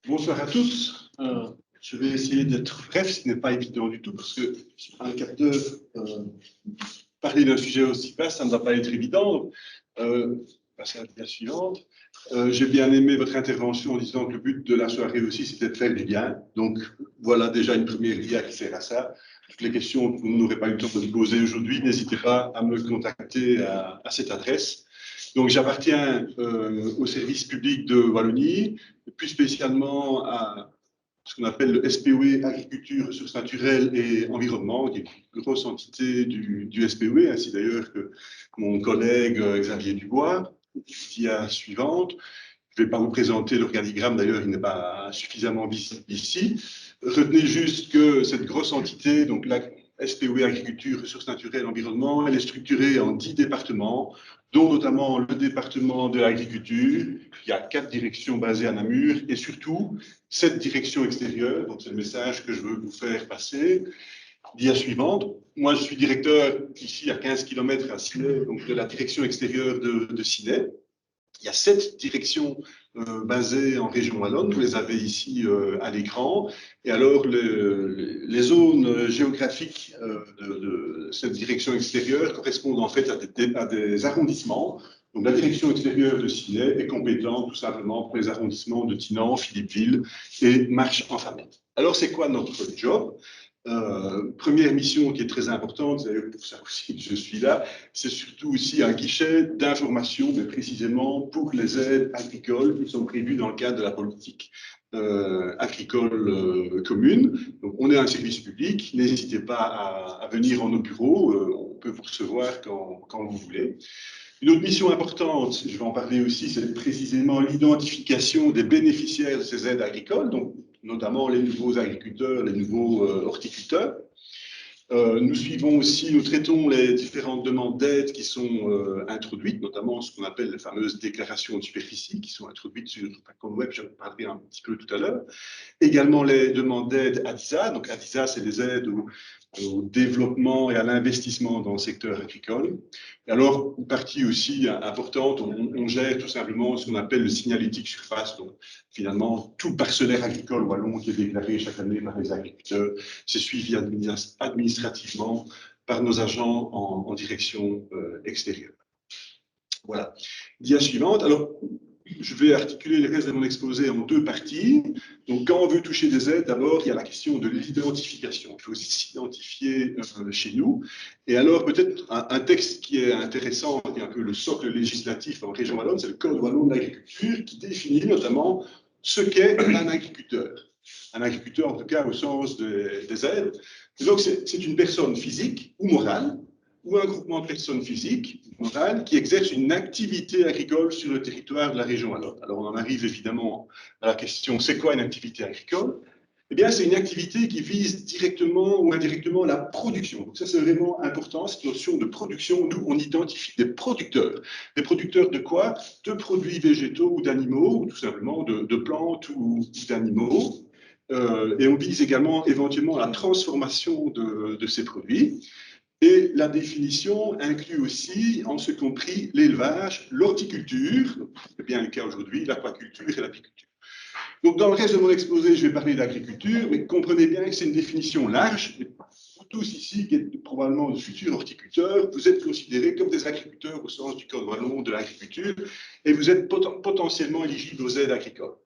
Bonsoir à tous. Je vais essayer d'être bref, ce qui n'est pas évident du tout, parce que un quart d'heure, parler d'un sujet aussi vaste, ça ne va pas être évident. Passer à la suivante. J'ai bien aimé votre intervention en disant que le but de la soirée aussi, c'était de faire du bien. Donc, voilà déjà une première dia qui sert à ça. Toutes les questions que vous n'aurez pas eu le temps de me poser aujourd'hui, n'hésitez pas à me contacter à cette adresse. Donc, j'appartiens au service public de Wallonie, plus spécialement à ce qu'on appelle le SPOE, Agriculture, Ressources naturelles et Environnement, qui est une grosse entité du SPOE, ainsi d'ailleurs que mon collègue Xavier Dubois. Dia suivante. Je ne vais pas vous présenter l'organigramme, d'ailleurs, il n'est pas suffisamment visible ici. Retenez juste que cette grosse entité, donc la SPOE Agriculture, Ressources naturelles, Environnement, elle est structurée en 10 départements, dont notamment le département de l'agriculture. Il y a 4 directions basées à Namur et surtout 7 directions extérieures. Donc c'est le message que je veux vous faire passer. Dia suivante. Moi, je suis directeur ici à 15 km à Ciney, donc de la direction extérieure de Ciney. Il y a 7 directions basées en région wallonne, vous les avez ici à l'écran. Et alors, les zones géographiques de cette direction extérieure correspondent en fait à des arrondissements. Donc, la direction extérieure de Ciney est compétente tout simplement pour les arrondissements de Tinan, Philippeville et Marche-en-Famenne. Alors, c'est quoi notre job ? Première mission qui est très importante, c'est pour ça aussi que je suis là, c'est surtout aussi un guichet d'information, mais précisément pour les aides agricoles qui sont prévues dans le cadre de la politique agricole commune. Donc, on est un service public, n'hésitez pas à venir en nos bureaux, on peut vous recevoir quand vous voulez. Une autre mission importante, je vais en parler aussi, c'est précisément l'identification des bénéficiaires de ces aides agricoles, donc notamment les nouveaux agriculteurs, les nouveaux horticulteurs. Nous suivons aussi, nous traitons les différentes demandes d'aide qui sont introduites, notamment ce qu'on appelle les fameuses déclarations de superficie qui sont introduites sur Pacom Web, j'en parlerai un petit peu tout à l'heure. Également les demandes d'aide ADISA. Donc ADISA, c'est les aides au développement et à l'investissement dans le secteur agricole. Et alors, une partie aussi importante, on gère tout simplement ce qu'on appelle le signalétique surface. Donc, finalement, tout parcellaire agricole wallon qui est déclaré chaque année par les agriculteurs, c'est suivi administrativement par nos agents en direction extérieure. Voilà. Dia suivante. Alors, je vais articuler le reste de mon exposé en 2 parties. Donc, quand on veut toucher des aides, d'abord, il y a la question de l'identification. Il faut aussi s'identifier chez nous. Et alors, peut-être un texte qui est intéressant, qui est un peu le socle législatif en région wallonne, c'est le Code wallon de l'agriculture, qui définit notamment ce qu'est un agriculteur. Un agriculteur, en tout cas, au sens des aides. Et donc, c'est une personne physique ou morale, ou un groupement de personnes physiques, morales, qui exercent une activité agricole sur le territoire de la région wallonne. Alors, on en arrive évidemment à la question, c'est quoi une activité agricole ? Eh bien, c'est une activité qui vise directement ou indirectement la production. Donc ça, c'est vraiment important, cette notion de production. Nous, on identifie des producteurs. Des producteurs de quoi ? De produits végétaux ou d'animaux, ou tout simplement de plantes ou d'animaux. Et on vise également éventuellement la transformation de ces produits. Et la définition inclut aussi, en ce compris, l'élevage, l'horticulture, c'est bien le cas aujourd'hui, l'aquaculture et l'apiculture. Donc, dans le reste de mon exposé, je vais parler d'agriculture, mais comprenez bien que c'est une définition large. Vous tous ici, qui êtes probablement de futurs horticulteurs, vous êtes considérés comme des agriculteurs au sens du Code wallon de l'agriculture, et vous êtes potentiellement éligibles aux aides agricoles.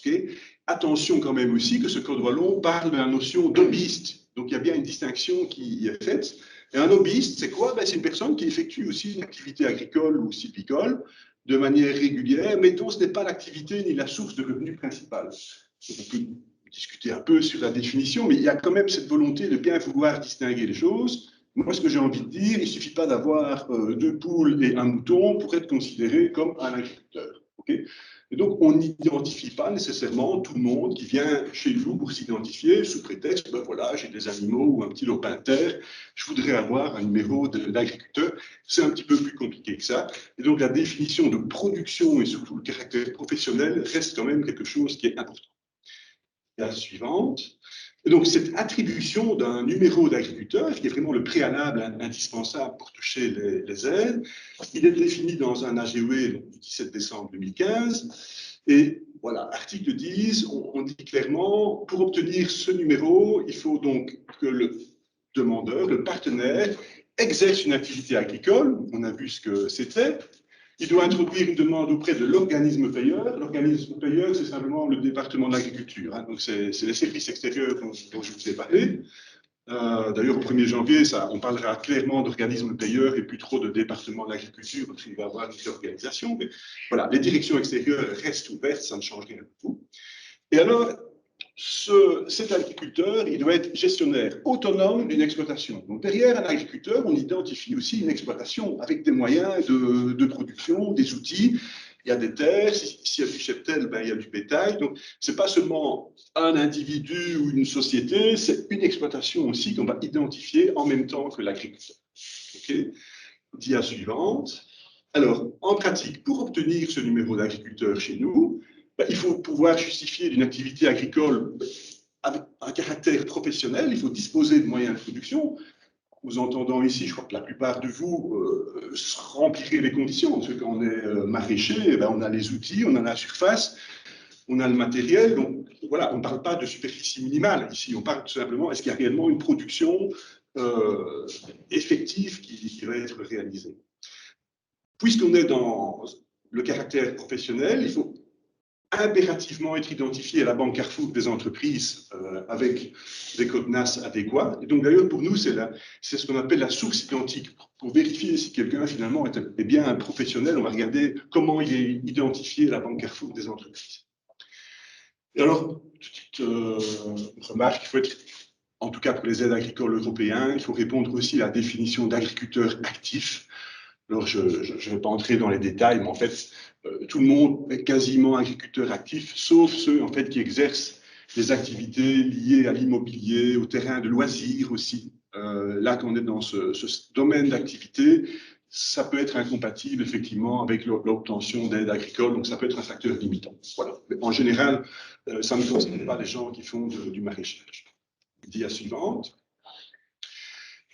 Okay. Attention quand même aussi que ce Code wallon parle de la notion d'hobbyiste. Donc, il y a bien une distinction qui est faite. Et un hobbyiste, c'est quoi ? C'est une personne qui effectue aussi une activité agricole ou sylvicole de manière régulière, mais dont ce n'est pas l'activité ni la source de revenus principale. On peut discuter un peu sur la définition, mais il y a quand même cette volonté de bien vouloir distinguer les choses. Moi, ce que j'ai envie de dire, il ne suffit pas d'avoir 2 poules et un mouton pour être considéré comme un agriculteur. Okay. Et donc, on n'identifie pas nécessairement tout le monde qui vient chez nous pour s'identifier sous prétexte, ben voilà, j'ai des animaux ou un petit lopin de terre, je voudrais avoir un numéro d'agriculteur. C'est un petit peu plus compliqué que ça. Et donc, la définition de production et surtout le caractère professionnel reste quand même quelque chose qui est important. La suivante. Et donc, cette attribution d'un numéro d'agriculteur, qui est vraiment le préalable indispensable pour toucher les aides, il est défini dans un AGOE du 17 décembre 2015. Et voilà, article 10, on dit clairement, pour obtenir ce numéro, il faut donc que le demandeur, le partenaire, exerce une activité agricole, on a vu ce que c'était. Il doit introduire une demande auprès de l'organisme payeur. L'organisme payeur, c'est simplement le département de l'agriculture, hein, donc c'est les services extérieurs dont je vous ai parlé. D'ailleurs, au 1er janvier, on parlera clairement d'organismes payeurs et plus trop de département de l'agriculture, parce qu'il va y avoir une organisation. Mais voilà, les directions extérieures restent ouvertes, ça ne change rien du tout. Et alors, cet agriculteur, il doit être gestionnaire autonome d'une exploitation. Donc, derrière un agriculteur, on identifie aussi une exploitation avec des moyens de production, des outils. Il y a des terres, s'il y a du cheptel, ben, il y a du bétail. Donc, ce n'est pas seulement un individu ou une société, c'est une exploitation aussi qu'on va identifier en même temps que l'agriculteur. Okay. Dia suivante. Alors, en pratique, pour obtenir ce numéro d'agriculteur chez nous, ben, il faut pouvoir justifier d'une activité agricole avec un caractère professionnel, il faut disposer de moyens de production. Vous entendant ici, je crois que la plupart de vous remplirez les conditions, parce que quand on est maraîcher, ben, on a les outils, on a la surface, on a le matériel, donc voilà, on ne parle pas de superficie minimale ici, on parle tout simplement, est-ce qu'il y a réellement une production effective qui va être réalisée. Puisqu'on est dans le caractère professionnel, il faut impérativement être identifié à la Banque Carrefour des entreprises avec des codes NAS adéquats. Et donc d'ailleurs, pour nous, c'est ce qu'on appelle la source identique. Pour vérifier si quelqu'un finalement est bien un professionnel, on va regarder comment il est identifié à la Banque Carrefour des entreprises. Et alors, petite remarque, il faut être, en tout cas pour les aides agricoles européennes, il faut répondre aussi à la définition d'agriculteur actif. Alors, je ne vais pas entrer dans les détails, mais en fait, tout le monde est quasiment agriculteur actif, sauf ceux en fait, qui exercent des activités liées à l'immobilier, au terrain de loisirs aussi. Là, quand on est dans ce domaine d'activité, ça peut être incompatible effectivement avec l'obtention d'aide agricole, donc ça peut être un facteur limitant. Voilà. Mais en général, ça ne concerne pas les gens qui font du maraîchage. Dia suivante.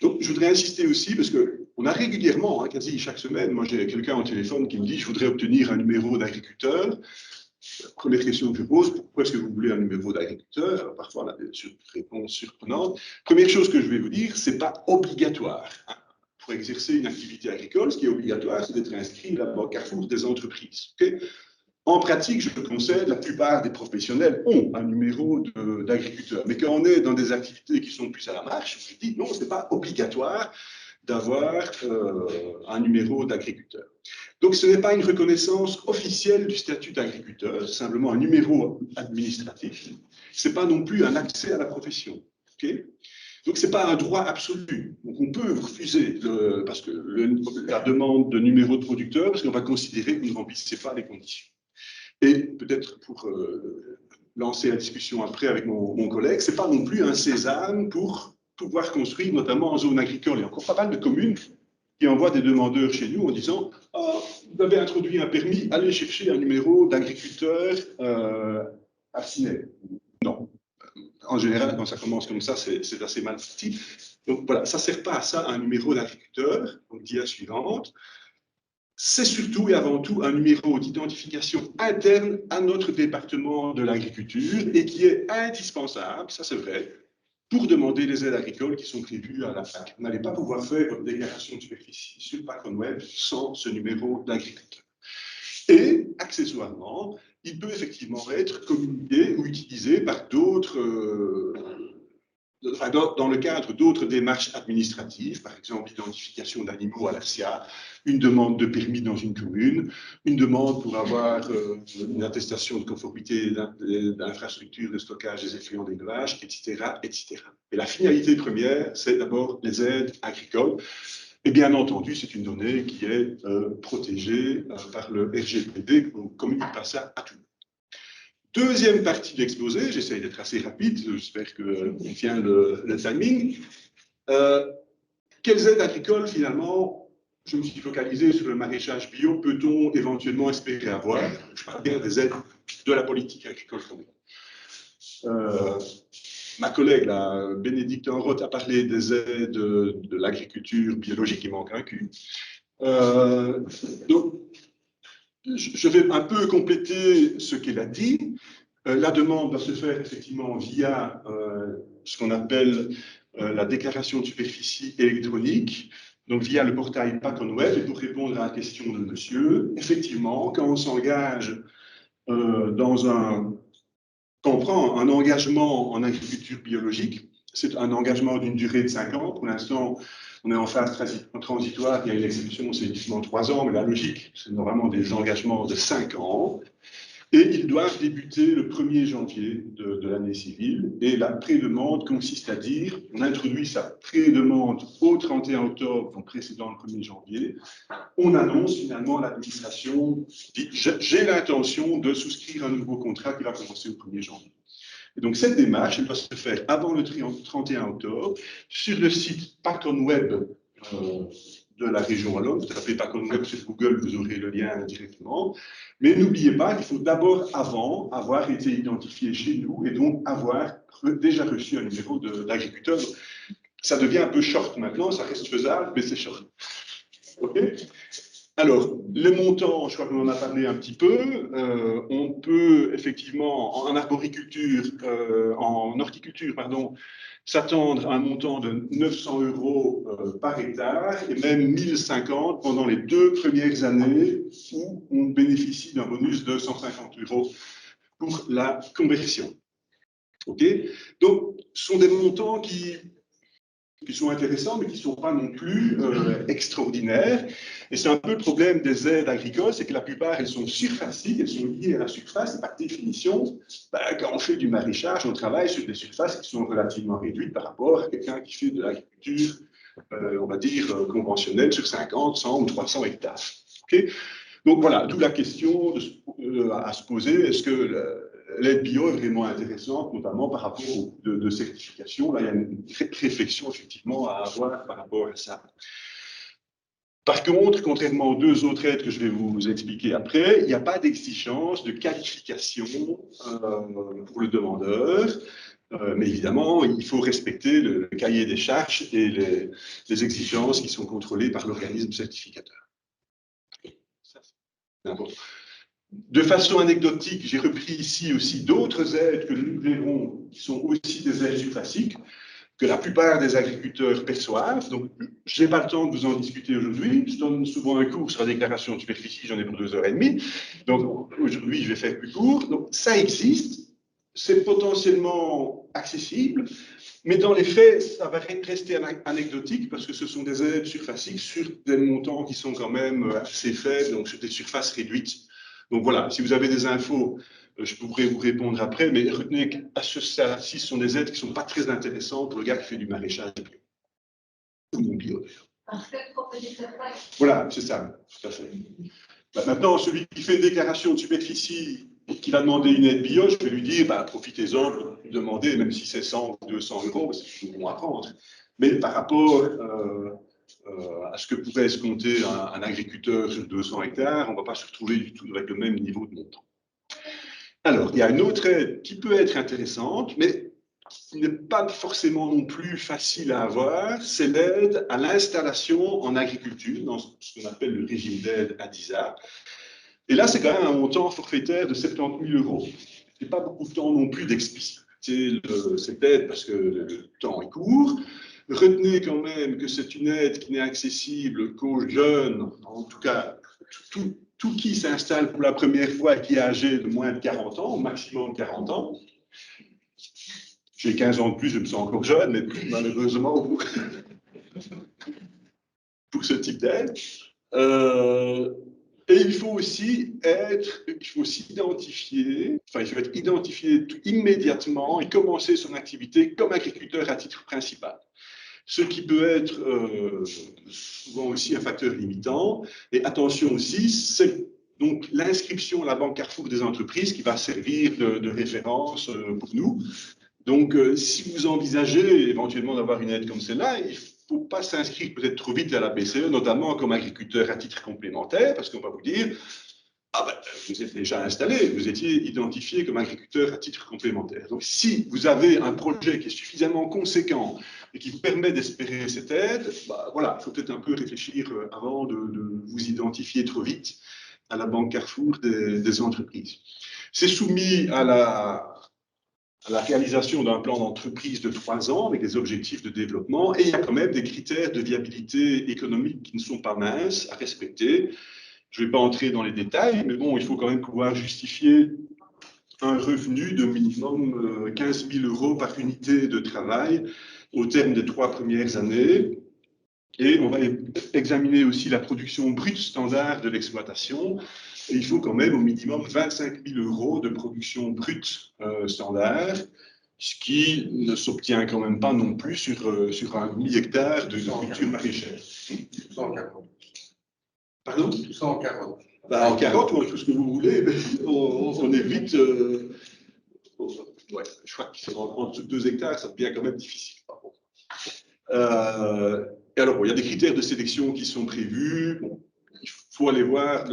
Donc, je voudrais insister aussi, parce qu'on a régulièrement, hein, quasi chaque semaine, moi j'ai quelqu'un au téléphone qui me dit « je voudrais obtenir un numéro d'agriculteur ». Première question que je pose, pourquoi est-ce que vous voulez un numéro d'agriculteur? Parfois, on a des réponses surprenantes. Première chose que je vais vous dire, ce n'est pas obligatoire. Hein. Pour exercer une activité agricole, ce qui est obligatoire, c'est d'être inscrit à la Banque Carrefour des entreprises. Okay. En pratique, je le concède, la plupart des professionnels ont un numéro d'agriculteur. Mais quand on est dans des activités qui sont plus à la marche, je dis non, ce n'est pas obligatoire d'avoir un numéro d'agriculteur. Donc, ce n'est pas une reconnaissance officielle du statut d'agriculteur, c'est simplement un numéro administratif. Ce n'est pas non plus un accès à la profession. Okay. Donc, ce n'est pas un droit absolu. Donc, on peut refuser la demande de numéro de producteur parce qu'on va considérer que vous ne remplissez pas les conditions. Et peut-être pour lancer la discussion après avec mon collègue, ce n'est pas non plus un sésame pour pouvoir construire, notamment en zone agricole. Il y a encore pas mal de communes qui envoient des demandeurs chez nous en disant « oh, vous avez introduit un permis, allez chercher un numéro d'agriculteur à Ciney ». Non. En général, quand ça commence comme ça, c'est assez mal parti. Donc voilà, ça ne sert pas à ça, un numéro d'agriculteur. Donc, dia suivante. C'est surtout et avant tout un numéro d'identification interne à notre département de l'agriculture et qui est indispensable, ça c'est vrai, pour demander les aides agricoles qui sont prévues à la PAC. Vous n'allez pas pouvoir faire votre déclaration de superficie sur Pacon Web sans ce numéro d'agriculteur. Et, accessoirement, il peut effectivement être communiqué ou utilisé par d'autres... dans le cadre d'autres démarches administratives, par exemple l'identification d'animaux à la SIA, une demande de permis dans une commune, une demande pour avoir une attestation de conformité d'infrastructure de stockage des effluents d'élevage, etc., etc. Et la finalité première, c'est d'abord les aides agricoles. Et bien entendu, c'est une donnée qui est protégée par le RGPD, on ne communique pas ça à tout le monde. Deuxième partie de l'exposé, j'essaie d'être assez rapide, j'espère qu'on tient le timing. Quelles aides agricoles, finalement, je me suis focalisé sur le maraîchage bio, peut-on éventuellement espérer avoir? Je parle bien des aides de la politique agricole commune. Ma collègue, là, Bénédicte Enroth, a parlé des aides de l'agriculture biologique, il manque un cul. Donc, Je vais un peu compléter ce qu'elle a dit. La demande va se faire effectivement via ce qu'on appelle la déclaration de superficie électronique, donc via le portail Pacon Web. Et pour répondre à la question de monsieur, effectivement, quand on s'engage quand on prend un engagement en agriculture biologique, c'est un engagement d'une durée de 5 ans. Pour l'instant, on est en phase transitoire, il y a une exception, c'est uniquement 3 ans, mais la logique, c'est normalement des engagements de 5 ans. Et ils doivent débuter le 1er janvier de l'année civile. Et la pré-demande consiste à dire, on introduit sa pré-demande au 31 octobre, donc précédant le 1er janvier. On annonce finalement, l'administration dit, j'ai l'intention de souscrire un nouveau contrat qui va commencer au 1er janvier. Et donc cette démarche, elle doit se faire avant le 31 octobre sur le site Pacon Web de la région wallonne. Vous tapez Pacon Web sur Google, vous aurez le lien directement. Mais n'oubliez pas qu'il faut d'abord, avant, avoir été identifié chez nous et donc avoir déjà reçu un numéro d'agriculteur. Ça devient un peu short maintenant, ça reste faisable, mais c'est short. OK ? Alors, les montants, je crois qu'on en a parlé un petit peu. On peut effectivement, en arboriculture, en horticulture, pardon, s'attendre à un montant de 900 € par hectare et même 1050 pendant les 2 premières années où on bénéficie d'un bonus de 150 € pour la conversion. OK ? Donc, ce sont des montants qui sont intéressants, mais qui ne sont pas non plus extraordinaires. Et c'est un peu le problème des aides agricoles, c'est que la plupart, elles sont surfaciques, elles sont liées à la surface, et par définition, quand on fait du maraîchage, on travaille sur des surfaces qui sont relativement réduites par rapport à quelqu'un qui fait de l'agriculture, on va dire, conventionnelle sur 50, 100 ou 300 hectares. Okay ? Donc voilà, d'où la question à se poser, est-ce que l'aide bio est vraiment intéressante, notamment par rapport au coût de certification. Là, il y a une réflexion effectivement à avoir par rapport à ça. Par contre, contrairement aux 2 autres aides que je vais vous expliquer après, il n'y a pas d'exigence de qualification pour le demandeur. Mais évidemment, il faut respecter le cahier des charges et les exigences qui sont contrôlées par l'organisme certificateur. Ça, c'est important. De façon anecdotique, j'ai repris ici aussi d'autres aides que nous verrons, qui sont aussi des aides surfaciques, que la plupart des agriculteurs perçoivent. Donc, je n'ai pas le temps de vous en discuter aujourd'hui. Je donne souvent un cours sur la déclaration de superficie, j'en ai pour 2h30. Donc, aujourd'hui, je vais faire plus court. Donc, ça existe, c'est potentiellement accessible, mais dans les faits, ça va rester anecdotique parce que ce sont des aides surfaciques sur des montants qui sont quand même assez faibles, donc sur des surfaces réduites. Donc voilà, si vous avez des infos, je pourrais vous répondre après, mais retenez qu'à ce stade-ci, ce sont des aides qui ne sont pas très intéressantes pour le gars qui fait du maraîchage bio. Ou non bio, d'ailleurs. Voilà, c'est ça, tout à fait. Maintenant, celui qui fait une déclaration de superficie et qui va demander une aide bio, je vais lui dire, profitez-en, demandez, même si c'est 100 ou 200 €, c'est toujours bon à prendre. Mais par rapport à ce que pourrait escompter un agriculteur sur 200 hectares, on ne va pas se retrouver du tout avec le même niveau de montant. Alors, il y a une autre aide qui peut être intéressante, mais qui n'est pas forcément non plus facile à avoir, c'est l'aide à l'installation en agriculture, dans ce qu'on appelle le régime d'aide ADISA. Et là, c'est quand même un montant forfaitaire de 70 000 €. Il n'y a pas beaucoup de temps non plus d'expliciter cette aide parce que le temps est court. Retenez quand même que c'est une aide qui n'est accessible qu'aux jeunes, en tout cas, tout qui s'installe pour la première fois et qui est âgé de moins de 40 ans, au maximum 40 ans. J'ai 15 ans de plus, je me sens encore jeune, mais plus malheureusement pour ce type d'aide. Et il faut aussi s'identifier, il faut être identifié immédiatement et commencer son activité comme agriculteur à titre principal. Ce qui peut être souvent aussi un facteur limitant. Et attention aussi, c'est donc l'inscription à la Banque Carrefour des entreprises qui va servir de référence pour nous. Donc, si vous envisagez éventuellement d'avoir une aide comme celle-là, il ne faut pas s'inscrire peut-être trop vite à la BCE, notamment comme agriculteur à titre complémentaire, parce qu'on va vous dire vous êtes déjà installé, vous étiez identifié comme agriculteur à titre complémentaire. Donc, si vous avez un projet qui est suffisamment conséquent et qui vous permet d'espérer cette aide, voilà, il faut peut-être un peu réfléchir avant de vous identifier trop vite à la Banque Carrefour des entreprises. C'est soumis à la réalisation d'un plan d'entreprise de 3 ans avec des objectifs de développement, et il y a quand même des critères de viabilité économique qui ne sont pas minces à respecter. Je ne vais pas entrer dans les détails, mais bon, il faut quand même pouvoir justifier un revenu de minimum 15 000 € par unité de travail au terme des 3 premières années. Et on va examiner aussi la production brute standard de l'exploitation. Et il faut quand même au minimum 25 000 € de production brute standard, ce qui ne s'obtient quand même pas non plus sur un demi-hectare de culture maraîchère. 140. Pardon? 140. En 40 ou en tout ce que vous voulez, on est vite. Ouais, je crois que en 2 hectares, ça devient quand même difficile. Et alors, bon, il y a des critères de sélection qui sont prévus. Bon, il faut aller voir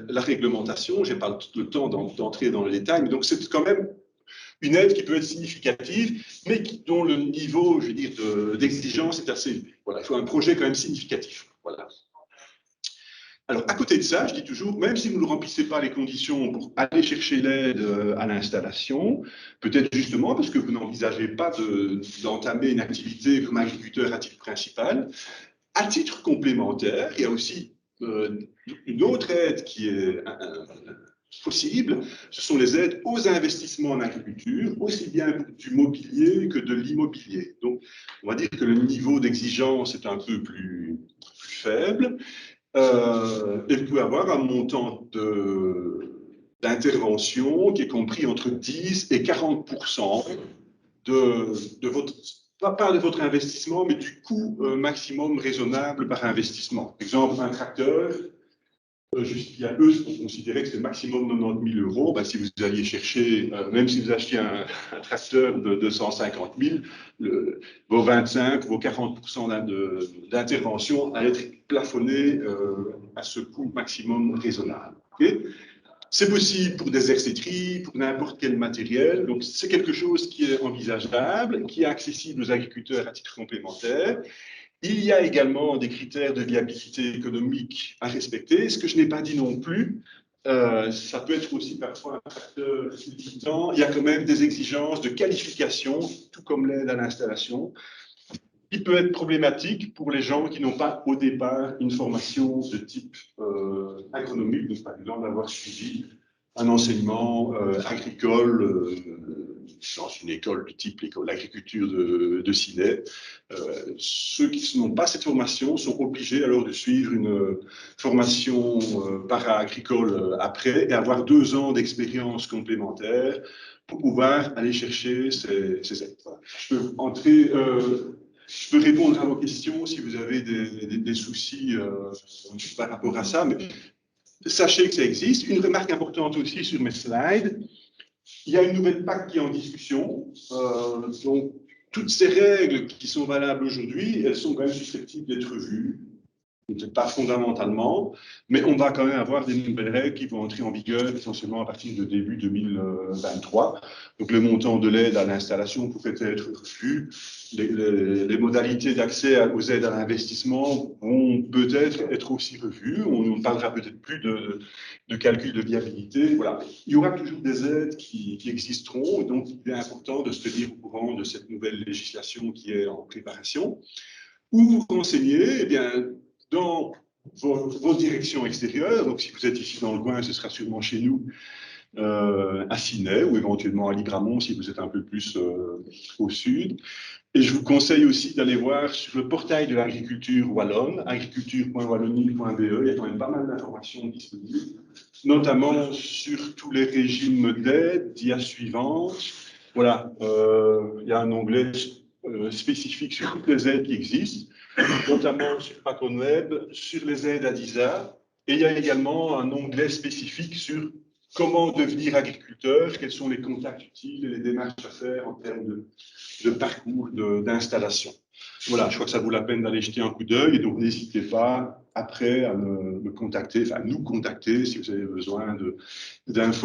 la réglementation. Je n'ai pas le temps d'entrer dans le détail, mais donc c'est quand même une aide qui peut être significative, mais dont le niveau, je veux dire, d'exigence est assez élevé. Voilà, il faut un projet quand même significatif. Voilà. Alors, à côté de ça, je dis toujours, même si vous ne remplissez pas les conditions pour aller chercher l'aide à l'installation, peut-être justement parce que vous n'envisagez pas d'entamer une activité comme agriculteur à titre principal, à titre complémentaire, il y a aussi une autre aide qui est possible, ce sont les aides aux investissements en agriculture, aussi bien du mobilier que de l'immobilier. Donc, on va dire que le niveau d'exigence est un peu plus faible. Elle peut avoir un montant d'intervention qui est compris entre 10 et 40% de votre, pas de votre investissement, mais du coût maximum raisonnable par investissement. Exemple, un tracteur, il y a eux, on considérait que c'était maximum 90 000 €. Ben, si vous alliez chercher, même si vous achetiez un tracteur de 250 000, vos 25, vos 40% d'intervention allaient être plafonnés à ce coût maximum raisonnable. Okay, c'est possible pour des RC-Tri, pour n'importe quel matériel. Donc, c'est quelque chose qui est envisageable, qui est accessible aux agriculteurs à titre complémentaire. Il y a également des critères de viabilité économique à respecter. Ce que je n'ai pas dit non plus, ça peut être aussi parfois un facteur limitant. Il y a quand même des exigences de qualification, tout comme l'aide à l'installation, qui peut être problématique pour les gens qui n'ont pas au départ une formation de type agronomique, donc par exemple d'avoir suivi un enseignement agricole dans une école du type l'école d'agriculture de Sydney. Ceux qui n'ont pas cette formation sont obligés alors de suivre une formation para-agricole après et avoir 2 ans d'expérience complémentaire pour pouvoir aller chercher ces aides. Je peux entrer... je peux répondre à vos questions si vous avez des soucis par rapport à ça, mais sachez que ça existe. Une remarque importante aussi sur mes slides, il y a une nouvelle PAC qui est en discussion. Donc, toutes ces règles qui sont valables aujourd'hui, elles sont quand même susceptibles d'être revues. Peut-être pas fondamentalement, mais on va quand même avoir des nouvelles règles qui vont entrer en vigueur essentiellement à partir de début 2023. Donc le montant de l'aide à l'installation pourrait être revu. Les modalités d'accès aux aides à l'investissement vont peut-être être aussi revues. On ne parlera peut-être plus de calcul de viabilité. Voilà. Il y aura toujours des aides qui existeront, et donc il est important de se tenir au courant de cette nouvelle législation qui est en préparation. Où vous renseignez, eh bien, dans vos directions extérieures, donc si vous êtes ici dans le coin, ce sera sûrement chez nous, à Sydney ou éventuellement à Libramont si vous êtes un peu plus au sud. Et je vous conseille aussi d'aller voir sur le portail de l'agriculture wallonne, agriculture.wallonie.be, il y a quand même pas mal d'informations disponibles, notamment sur tous les régimes d'aide, dia suivante. Voilà, il y a un onglet spécifique sur toutes les aides qui existent, notamment sur Patron Web, sur les aides à DISA, et il y a également un onglet spécifique sur comment devenir agriculteur, quels sont les contacts utiles et les démarches à faire en termes de parcours d'installation. Voilà, je crois que ça vaut la peine d'aller jeter un coup d'œil, et donc n'hésitez pas après à me contacter, enfin à nous contacter si vous avez besoin d'infos.